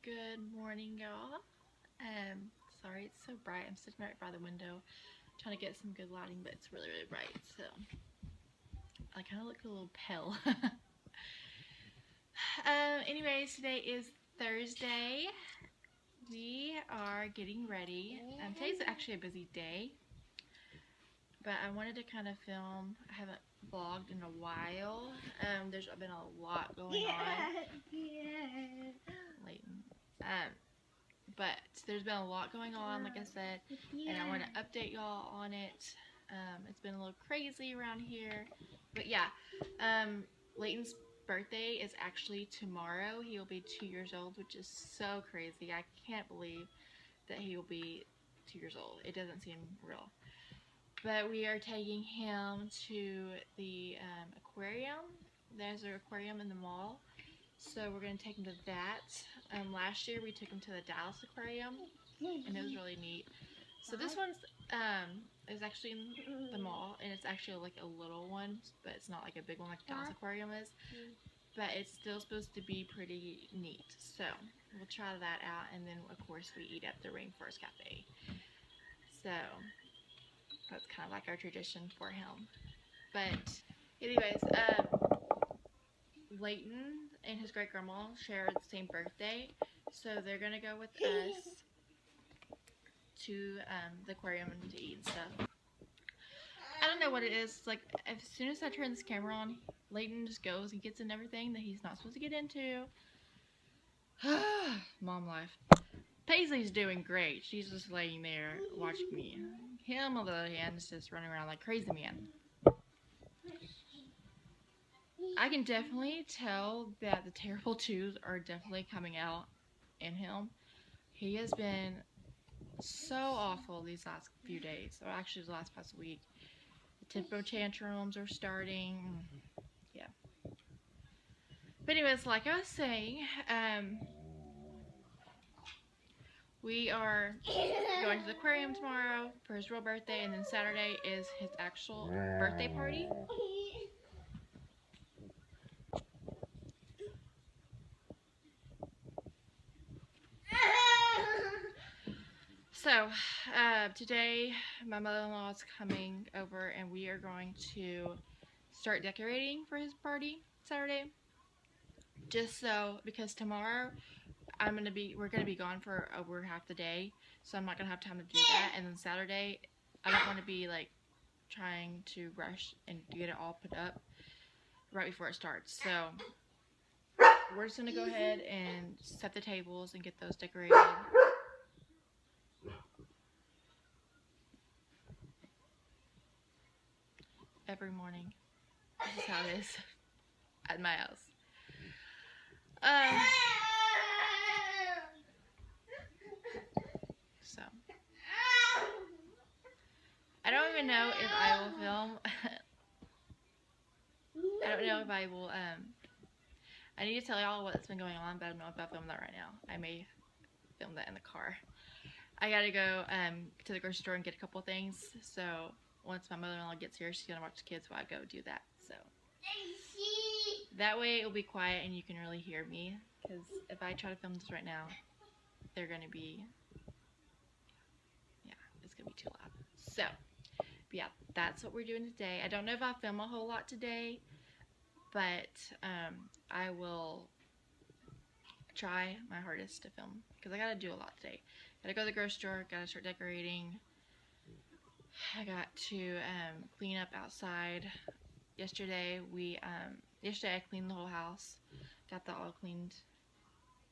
Good morning, y'all. Sorry it's so bright. I'm sitting right by the window trying to get some good lighting, but it's really, really bright, so I kind of look a little pale. Anyways, today is Thursday. We are getting ready. Today's actually a busy day, but I wanted to kind of film. I haven't vlogged in a while. There's been a lot going on. Layton. But there's been a lot going on, like I said, and I want to update y'all on it. It's been a little crazy around here, but yeah, Layton's birthday is actually tomorrow. He will be 2 years old, which is so crazy. I can't believe that he will be 2 years old. It doesn't seem real. But we are taking him to the aquarium. There's an aquarium in the mall. So we're going to take him to that. Last year we took him to the Dallas Aquarium, and it was really neat. So this one's is actually in the mall, and it's actually like a little one, but it's not like a big one like Dallas Aquarium is. But it's still supposed to be pretty neat. So we'll try that out, and then of course we eat at the Rainforest Cafe. So that's kind of like our tradition for him. But anyways, Layton and his great grandma share the same birthday, so they're gonna go with us to the aquarium and to eat and stuff. I don't know what it is. Like, as soon as I turn this camera on, Layton just goes and gets in everything that he's not supposed to get into. Mom life. Paisley's doing great. She's just laying there watching me. Him, on the other hand, is just running around like crazy man. I can definitely tell that the terrible twos are definitely coming out in him. He has been so awful these last few days, or actually the last past week. The tempo tantrums are starting. Yeah. But anyways, like I was saying, we are going to the aquarium tomorrow for his real birthday, and then Saturday is his actual birthday party. So, today my mother-in-law is coming over, and we are going to start decorating for his party Saturday. Just so, because tomorrow we're gonna be gone for over half the day, so I'm not gonna have time to do that. And then Saturday, I don't want to be like trying to rush and get it all put up right before it starts. So we're just gonna go ahead and set the tables and get those decorated. Every morning. This is how it is at my house. So I don't even know if I will film. I don't know if I will. I need to tell y'all what's been going on, but I don't know if I'll film that right now. I may film that in the car. I gotta go to the grocery store and get a couple things. So once my mother-in-law gets here, she's gonna watch the kids while I go do that. So that way it'll be quiet and you can really hear me. Because if I try to film this right now, they're gonna be, yeah, it's gonna be too loud. So, but yeah, that's what we're doing today. I don't know if I'll film a whole lot today, but I will try my hardest to film because I gotta do a lot today. Gotta go to the grocery store, gotta start decorating. I got to clean up outside. Yesterday I cleaned the whole house, got that all cleaned.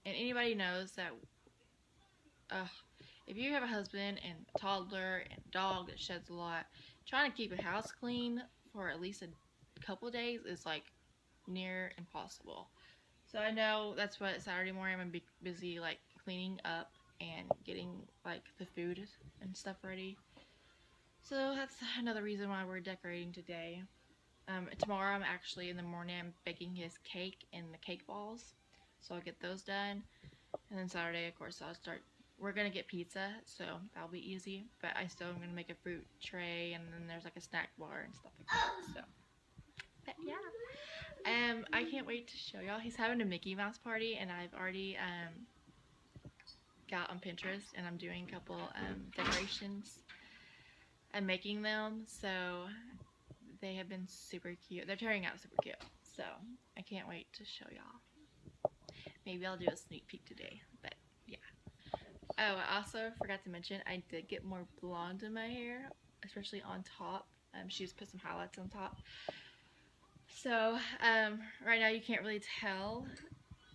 And anybody knows that if you have a husband and a toddler and a dog that sheds a lot, trying to keep a house clean for at least a couple of days is like near impossible. So I know that's what Saturday morning I'm gonna be busy like cleaning up and getting like the food and stuff ready. So that's another reason why we're decorating today. Tomorrow I'm actually in the morning I'm baking his cake and the cake balls, so I'll get those done. And then Saturday, of course, we're gonna get pizza, so that'll be easy. But I still am gonna make a fruit tray, and then there's like a snack bar and stuff like that. So, but yeah, I can't wait to show y'all. He's having a Mickey Mouse party, and I've already got on Pinterest, and I'm doing a couple decorations. I'm making them, so they have been super cute. They're turning out super cute, so I can't wait to show y'all. Maybe I'll do a sneak peek today, but yeah. Oh, I also forgot to mention I did get more blonde in my hair, especially on top. She just put some highlights on top. So right now you can't really tell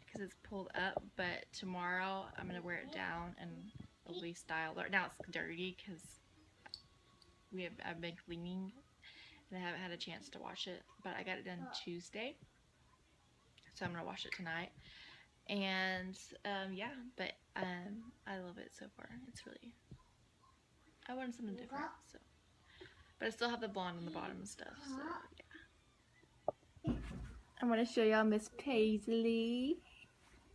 because it's pulled up, but tomorrow I'm gonna wear it down and it'll be styled. Right now it's dirty because I've been cleaning and I haven't had a chance to wash it, but I got it done Tuesday, so I'm gonna wash it tonight. And yeah, but I love it so far. It's really, I wanted something different, so, but I still have the blonde on the bottom and stuff, so yeah. I want to show y'all Miss Paisley.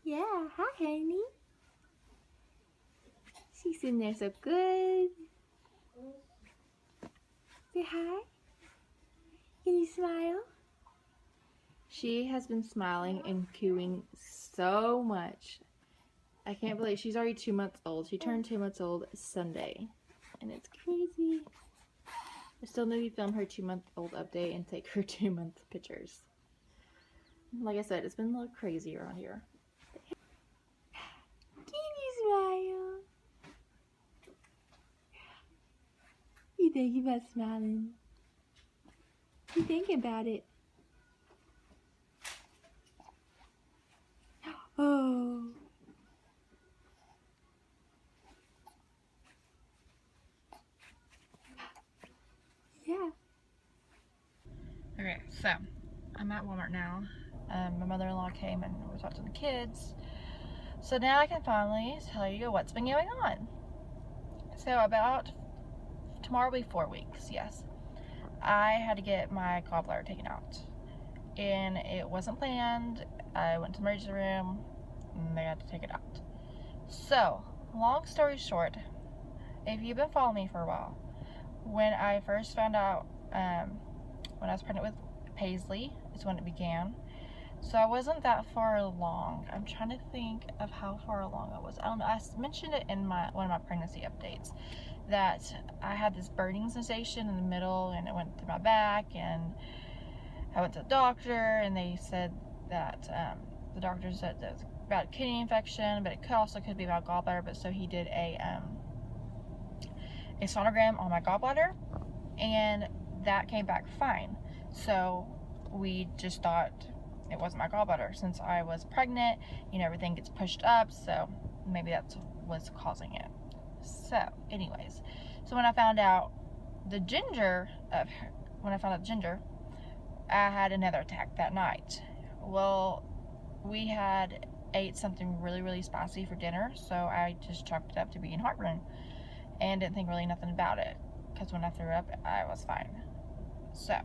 Yeah, hi honey. She's sitting there so good. Say hi. Can you smile? She has been smiling and cooing so much. I can't believe she's already 2 months old. She turned 2 months old Sunday. And it's crazy. I still need to film her 2-month-old update and take her 2-month pictures. Like I said, it's been a little crazy around here. Can you smile? You think about smiling? You think about it? Oh. Yeah. Okay, so I'm at Walmart now. My mother-in-law came and we talked to the kids. So now I can finally tell you what's been going on. So about tomorrow will be 4 weeks, yes. I had to get my gallbladder taken out. And it wasn't planned. I went to the emergency room and they had to take it out. So, long story short, if you've been following me for a while, when I first found out when I was pregnant with Paisley is when it began. So I wasn't that far along. I'm trying to think of how far along I was. I don't know. I mentioned it in one of my pregnancy updates that I had this burning sensation in the middle and it went through my back, and I went to the doctor and they said that the doctor said that it was about kidney infection, but it could be about gallbladder. But so he did a sonogram on my gallbladder and that came back fine. So we just thought it wasn't my gallbladder. Since I was pregnant, you know, everything gets pushed up, so maybe that's what's causing it. So anyways, so when I found out Ginger, I had another attack that night. Well, we had ate something really, really spicy for dinner, so I just chalked it up to being heartburn and didn't think really nothing about it, because when I threw up, I was fine. So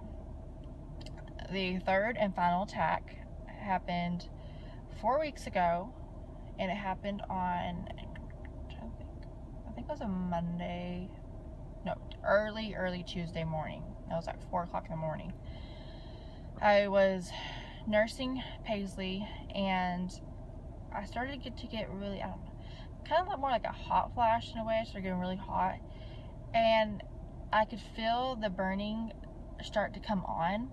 the third and final attack happened 4 weeks ago, and it happened on, I think it was a Monday, no, early Tuesday morning. It was like 4 o'clock in the morning. I was nursing Paisley, and I started to get really, I don't know, kind of more like a hot flash in a way. I started getting really hot, and I could feel the burning start to come on.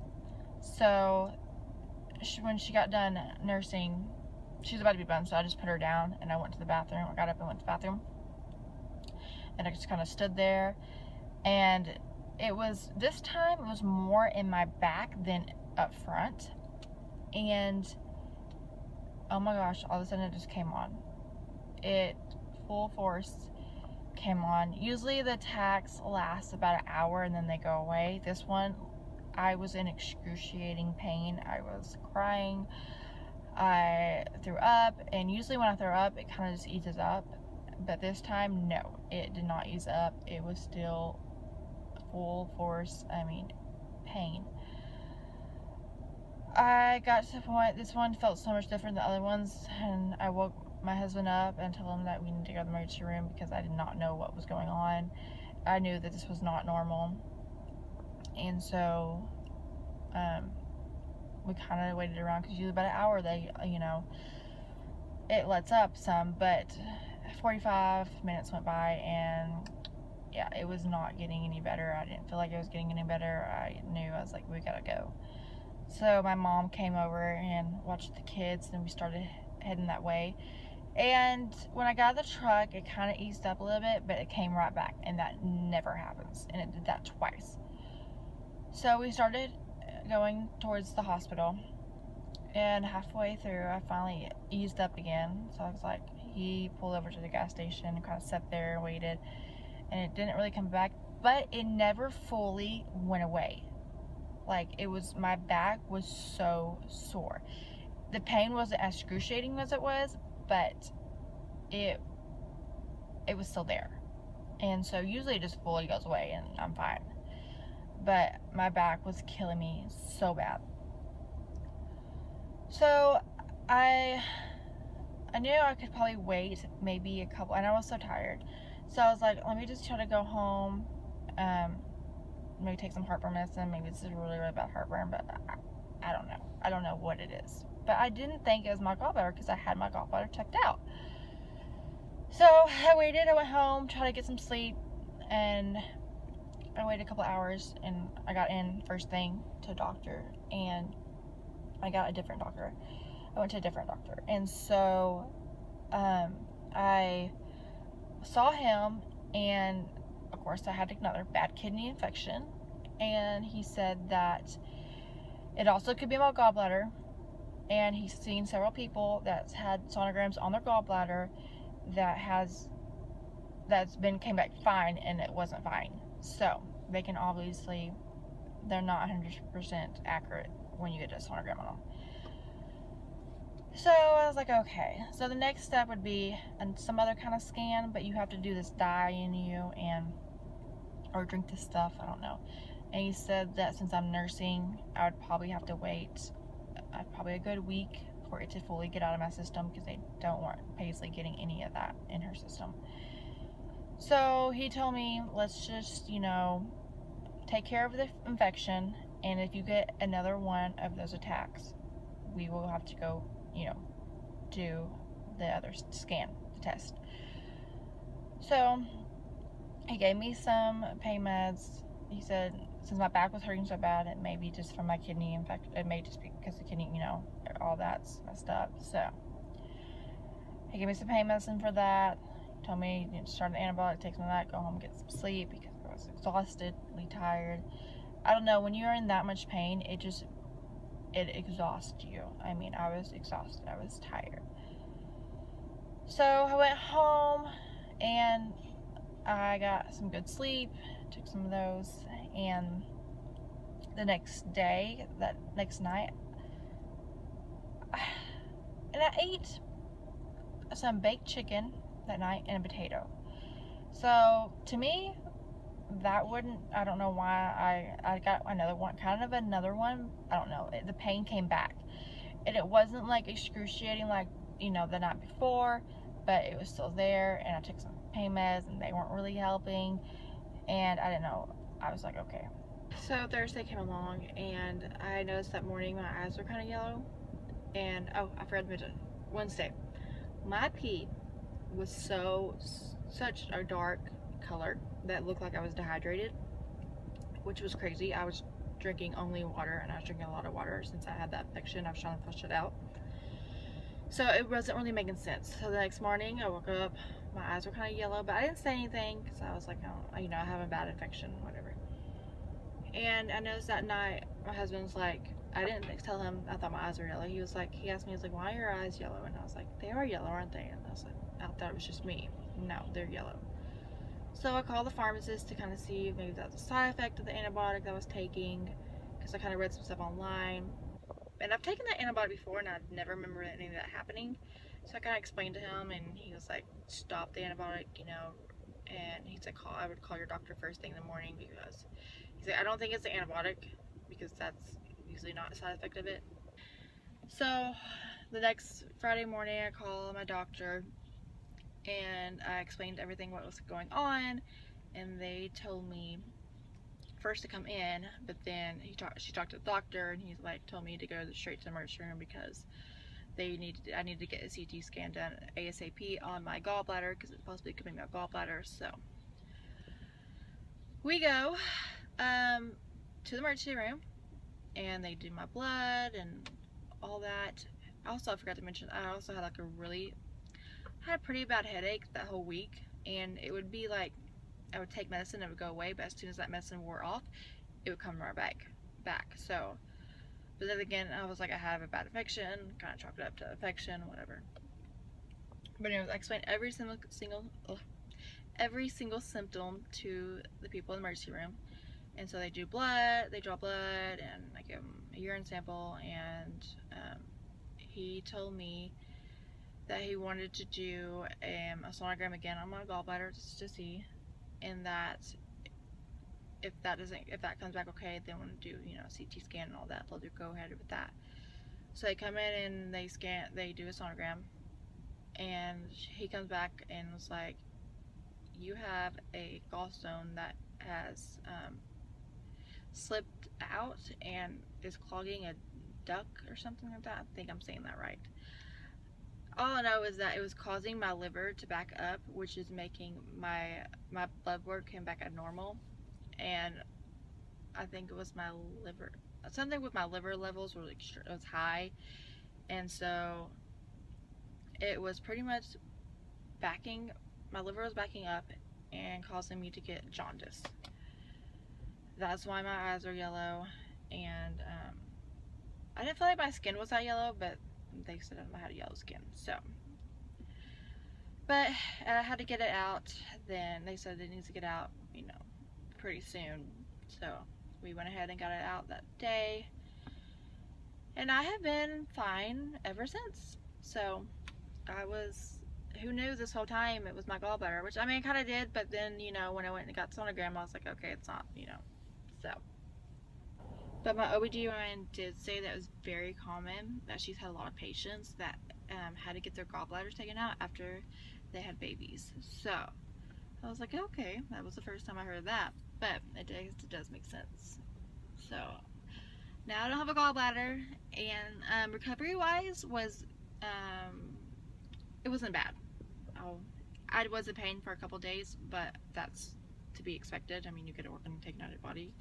So when she got done nursing, she was about to be done, so I just put her down and I went to the bathroom. I got up and went to the bathroom, and I just kind of stood there, and this time it was more in my back than up front, and oh my gosh, all of a sudden it just came on. It full force came on. Usually the attacks last about an hour and then they go away. This one, I was in excruciating pain. I was crying. I threw up, and usually when I throw up, it kind of just eases up. But this time, no, it did not ease up. It was still full force, pain. I got to the point, this one felt so much different than the other ones, and I woke my husband up and told him that we need to go to the emergency room because I did not know what was going on. I knew that this was not normal, and so we kind of waited around, because usually about an hour it lets up some, but 45 minutes went by, and yeah, it was not getting any better. I didn't feel like it was getting any better. I knew, I was like, we gotta go. So my mom came over and watched the kids, and we started heading that way. And when I got out of the truck, it kind of eased up a little bit, but it came right back, and that never happens, and it did that twice. So we started going towards the hospital, and halfway through, I finally eased up again. So I was like, he pulled over to the gas station and kind of sat there and waited, and it didn't really come back, but it never fully went away. Like, it was, my back was so sore. The pain wasn't as excruciating as it was, but it was still there. And so usually it just fully goes away and I'm fine. But my back was killing me so bad. So I knew I could probably wait maybe a couple, and I was so tired. So I was like, let me just try to go home, maybe take some heartburn medicine. Maybe this is really, really bad heartburn, but I don't know. I don't know what it is. But I didn't think it was my gallbladder because I had my gallbladder checked out. So I waited, I went home, tried to get some sleep, and I waited a couple hours, and I got in first thing to a doctor, and I got a different doctor. I went to a different doctor, and so I saw him, and of course I had another bad kidney infection, and he said that it also could be my gallbladder, and he's seen several people that's had sonograms on their gallbladder came back fine, and it wasn't fine. So they can obviously, they're not 100% accurate when you get a sonogram on them. So I was like, okay. So the next step would be some other kind of scan, but you have to do this dye in you or drink this stuff, I don't know. And he said that since I'm nursing, I would probably have to wait probably a good week for it to fully get out of my system, because they don't want Paisley getting any of that in her system. So he told me, let's just, take care of the infection, and if you get another one of those attacks, we will have to go, do the other scan, the test. So he gave me some pain meds. He said, since my back was hurting so bad, it may be just from my kidney infection. It may just be because the kidney, all that's messed up. So he gave me some pain medicine for that. He told me, start an antibiotic, take some of that, go home, get some sleep, because I was exhaustedly tired. I don't know, when you're in that much pain, it exhausts you. I mean, I was exhausted. I was tired. So I went home, and I got some good sleep, took some of those, and the next day, that next night, and I ate some baked chicken that night and a potato. So to me, that wouldn't, I don't know why I got another one, I don't know, the pain came back, and it wasn't like excruciating like, the night before, but it was still there, and I took some pain meds, and they weren't really helping, and I didn't know, I was like, okay. So Thursday came along, and I noticed that morning my eyes were kind of yellow, and, oh, I forgot to mention, Wednesday, my pee was such a dark color that looked like I was dehydrated, which was crazy. I was drinking only water, and I was drinking a lot of water since I had that infection. I was trying to flush it out, so it wasn't really making sense. So the next morning I woke up, my eyes were kind of yellow, but I didn't say anything because I was like, oh, I have a bad infection, whatever. And I noticed that night my husband was like, I didn't tell him I thought my eyes were yellow. He asked me, he was like, why are your eyes yellow? And I was like, they are yellow, aren't they? And I was like, I thought it was just me. No, they're yellow. So I called the pharmacist to kind of see if maybe that was a side effect of the antibiotic that I was taking, because I kind of read some stuff online. And I've taken that antibiotic before, and I never remember any of that happening. So I kind of explained to him, and he was like, stop the antibiotic, and he said, I would call your doctor first thing in the morning, because he's like, I don't think it's the antibiotic, because that's usually not a side effect of it. So the next Friday morning, I call my doctor, and I explained everything what was going on, and they told me first to come in, but then she talked to the doctor, and he's like, told me to go straight to the emergency room because I need to get a CT scan done ASAP on my gallbladder because it's possibly becoming a gallbladder. So we go to the emergency room and they do my blood and all that. Also, I forgot to mention, I also had like had a pretty bad headache that whole week, and it would be like I would take medicine and it would go away, but as soon as that medicine wore off, it would come right back. So, but then again, I was like, I have a bad infection, kind of chalked it up to infection, whatever. But anyways, I explained every single symptom to the people in the emergency room. And so they do blood, they draw blood, and I give them a urine sample, and he told me that he wanted to do a sonogram again on my gallbladder just to see, and that if that comes back okay, they want to do, you know, CT scan and all that. They'll go ahead with that. So they come in and they do a sonogram, and he comes back and was like, you have a gallstone that has slipped out and is clogging a duct or something like that. I think I'm saying that right. All I know is that it was causing my liver to back up, which is making my blood work come back at normal. And I think it was my liver, something with my liver levels were like, it was high, and so it was pretty much my liver was backing up and causing me to get jaundice. That's why my eyes are yellow, and I didn't feel like my skin was that yellow, but they said I had a yellow skin. So, but I had to get it out. Then they said it needs to get out, you know, pretty soon. So we went ahead and got it out that day, and I have been fine ever since. So who knew this whole time it was my gallbladder, which I mean, I kind of did, but then, you know, when I went and got sonogram, I was like, okay, it's not, you know, so. But my OBGYN did say that it was very common, that she's had a lot of patients that had to get their gallbladders taken out after they had babies. So I was like, okay, that was the first time I heard of that, but it does make sense. So now I don't have a gallbladder, and recovery-wise it wasn't bad. I was in pain for a couple days, but that's to be expected. I mean, you get an organ taken out of your body.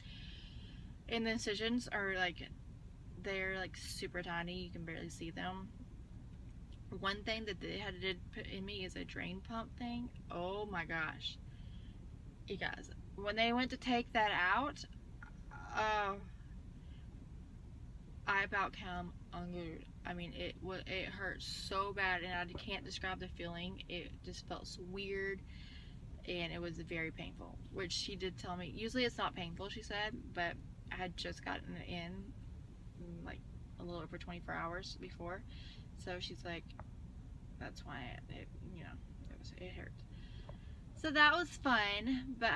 And the incisions are like, they're like super tiny, you can barely see them. One thing that they had to put in me is a drain pump thing. Oh my gosh. You guys, when they went to take that out, I about came unglued. I mean, it hurt so bad, and I can't describe the feeling. It just felt so weird, and it was very painful, which she did tell me. Usually it's not painful, she said, but I had just gotten it in like a little over 24 hours before, so she's like, that's why it hurt. So that was fun, but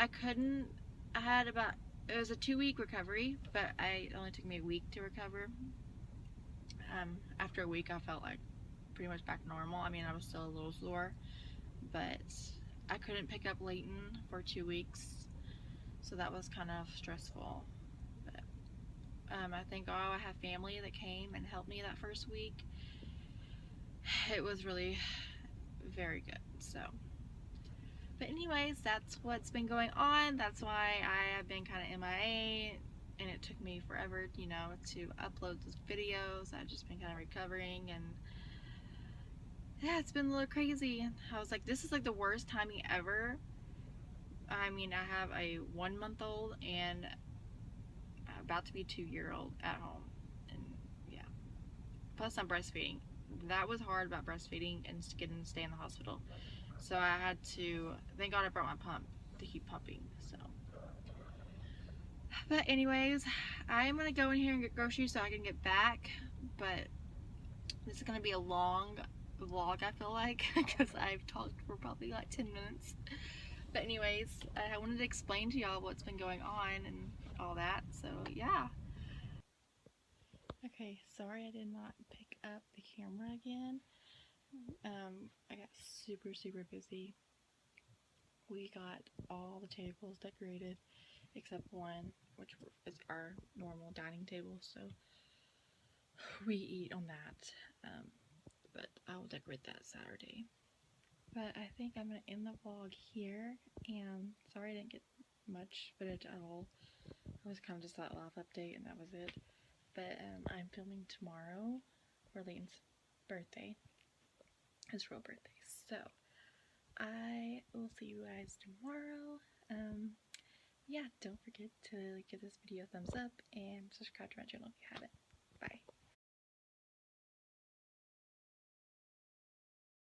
it was a 2-week recovery, but it only took me a week to recover. After a week, I felt like pretty much back normal. I mean, I was still a little sore, but I couldn't pick up Layton for 2 weeks, so that was kind of stressful. But I think I have family that came and helped me that first week. It was really very good. So, but anyways, that's what's been going on. That's why I have been kind of MIA, and it took me forever, you know, to upload those videos. I've just been kind of recovering, and yeah, it's been a little crazy. I was like, this is like the worst timing ever. I mean, I have a 1-month-old and about to be 2-year-old at home, and yeah, plus I'm breastfeeding. That was hard about breastfeeding and getting to stay in the hospital, so I had to, thank God I brought my pump to keep pumping. So, but anyways, I'm gonna go in here and get groceries so I can get back, but this is gonna be a long vlog, I feel like, because I've talked for probably like 10 minutes. But anyways, I wanted to explain to y'all what's been going on and all that, so yeah. Okay, sorry I did not pick up the camera again. I got super busy. We got all the tables decorated except one, which is our normal dining table, so we eat on that. but I will decorate that Saturday. But I think I'm going to end the vlog here, and sorry I didn't get much footage at all. It was kind of just that laugh update and that was it. But I'm filming tomorrow for Layton's birthday, his real birthday. So I will see you guys tomorrow. Yeah, don't forget to give this video a thumbs up and subscribe to my channel if you haven't.